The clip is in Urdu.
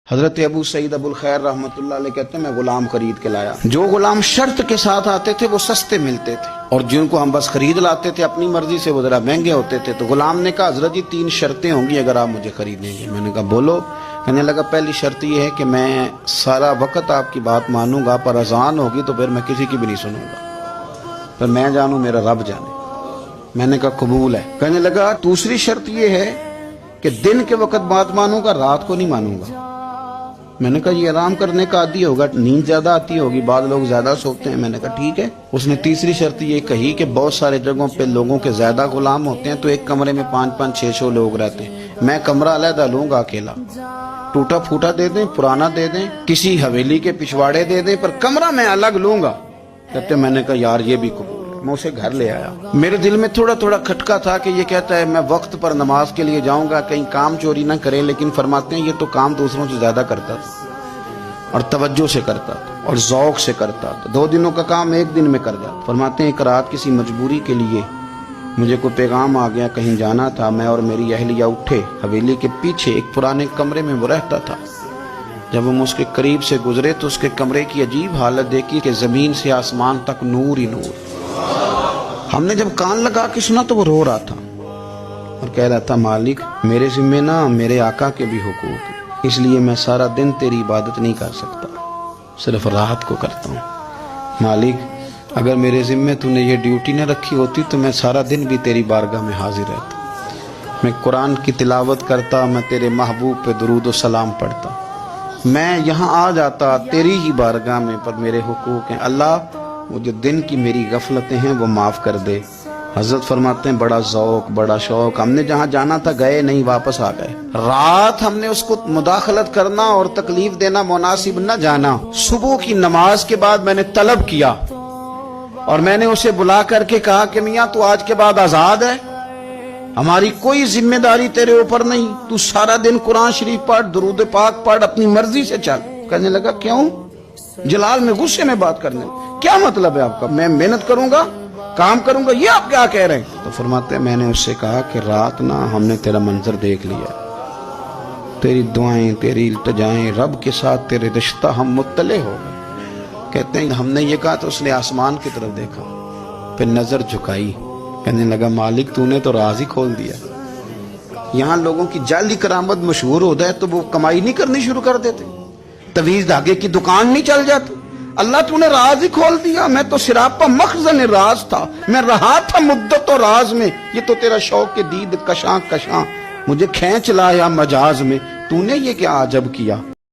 حضرت ابو سعید ابو الخیر رحمۃ اللہ علیہ کہتے ہیں میں غلام خرید کے لایا. جو غلام شرط کے ساتھ آتے تھے وہ سستے ملتے تھے، اور جن کو ہم بس خرید لاتے تھے اپنی مرضی سے وہ ذرا مہنگے ہوتے تھے. تو غلام نے کہا حضرت جی 3 شرطیں ہوں گی اگر آپ مجھے خریدیں گے. میں نے کہا بولو. کہنے لگا پہلی شرط یہ ہے کہ میں سارا وقت آپ کی بات مانوں گا، پر اذان ہوگی تو پھر میں کسی کی بھی نہیں سنوں گا، پھر میں جانوں میرا رب جانے. میں نے کہا قبول ہے. کہنے لگا دوسری شرط یہ ہے کہ دن کے وقت بات مانوں گا، رات کو نہیں مانوں گا. میں نے کہا یہ آرام کرنے کا عادی ہوگا، نیند زیادہ آتی ہوگی، بعض لوگ زیادہ سوتے ہیں. میں نے کہا ٹھیک ہے. اس نے تیسری شرط یہ کہی کہ بہت سارے جگہوں پہ لوگوں کے زیادہ غلام ہوتے ہیں تو ایک کمرے میں 5-5 6 لوگ رہتے ہیں. میں کمرہ علیحدہ لوں گا اکیلا، ٹوٹا پھوٹا دے دیں، پرانا دے دیں، کسی حویلی کے پچھواڑے دے دیں، پر کمرہ میں الگ لوں گا. کہتے میں نے کہا یار یہ بھی قبول ہے. میں اسے گھر لے آیا. میرے دل میں تھوڑا تھوڑا کھٹکا تھا کہ یہ کہتا ہے میں وقت پر نماز کے لیے جاؤں گا، کہیں کام چوری نہ کرے، لیکن فرماتے ہیں یہ تو کام دوسروں سے زیادہ کرتا تھا اور توجہ سے کرتا تھا اور ذوق سے کرتا تھا. 2 دنوں کا کام 1 دن میں کر جاتا. فرماتے ہیں ایک رات کسی مجبوری کے لیے مجھے کوئی پیغام آ گیا، کہیں جانا تھا. میں اور میری اہلیہ اٹھے، حویلی کے پیچھے ایک پرانے کمرے میں وہ رہتا تھا. جب ہم اس کے قریب سے گزرے تو اس کے کمرے کی عجیب حالت دیکھی کہ زمین سے آسمان تک نور ہی نور. ہم نے جب کان لگا کے سنا تو وہ رو رہا تھا اور کہہ رہا تھا مالک میرے ذمہ نہ میرے آقا کے بھی حقوق ہیں، اس لیے میں سارا دن تیری عبادت نہیں کر سکتا، صرف رات کو کرتا ہوں. مالک اگر میرے ذمہ تو نے یہ ڈیوٹی نہ رکھی ہوتی تو میں سارا دن بھی تیری بارگاہ میں حاضر رہتا، میں قرآن کی تلاوت کرتا، میں تیرے محبوب پہ درود و سلام پڑھتا، میں یہاں آ جاتا تیری ہی بارگاہ میں، پر میرے حقوق ہیں. اللہ وہ جو دن کی میری غفلتیں ہیں وہ معاف کر دے. حضرت فرماتے ہیں بڑا ذوق بڑا شوق. ہم نے جہاں جانا تھا گئے نہیں، واپس آ گئے. رات ہم نے اس کو مداخلت کرنا اور تکلیف دینا مناسب نہ جانا. صبح کی نماز کے بعد میں نے طلب کیا اور میں نے اسے بلا کر کے کہا کہ میاں تو آج کے بعد آزاد ہے، ہماری کوئی ذمہ داری تیرے اوپر نہیں، تو سارا دن قرآن شریف پڑھ، درود پاک پڑھ، اپنی مرضی سے چل. کہنے لگا کیوں؟ جلال میں غصے میں بات کرنے. کیا مطلب ہے آپ کا؟ میں محنت کروں گا، کام کروں گا، یہ آپ کیا کہہ رہے ہیں؟ تو فرماتے ہیں میں نے اس سے کہا کہ رات نہ ہم نے تیرا منظر دیکھ لیا، تیری دعائیں تیری التجائیں، رب کے ساتھ تیرے رشتہ ہم مطلع ہو گئے. کہتے ہیں ہم نے یہ کہا تو اس نے آسمان کی طرف دیکھا، پھر نظر جھکائی. کہنے لگا مالک تو نے تو راز ہی کھول دیا. یہاں لوگوں کی جعلی کرامت مشہور ہو جائے تو وہ کمائی نہیں کرنی شروع کر دیتے، تویز دھاگے کی دکان نہیں چل جاتی. اللہ تو نے راز ہی کھول دیا. میں تو سراپا مخزن راز تھا، میں رہا تھا مدت و راز میں. یہ تو تیرا شوق کے دید کشاں کشاں مجھے کھینچ لایا مجاز میں. تو نے یہ کیا عجب کیا.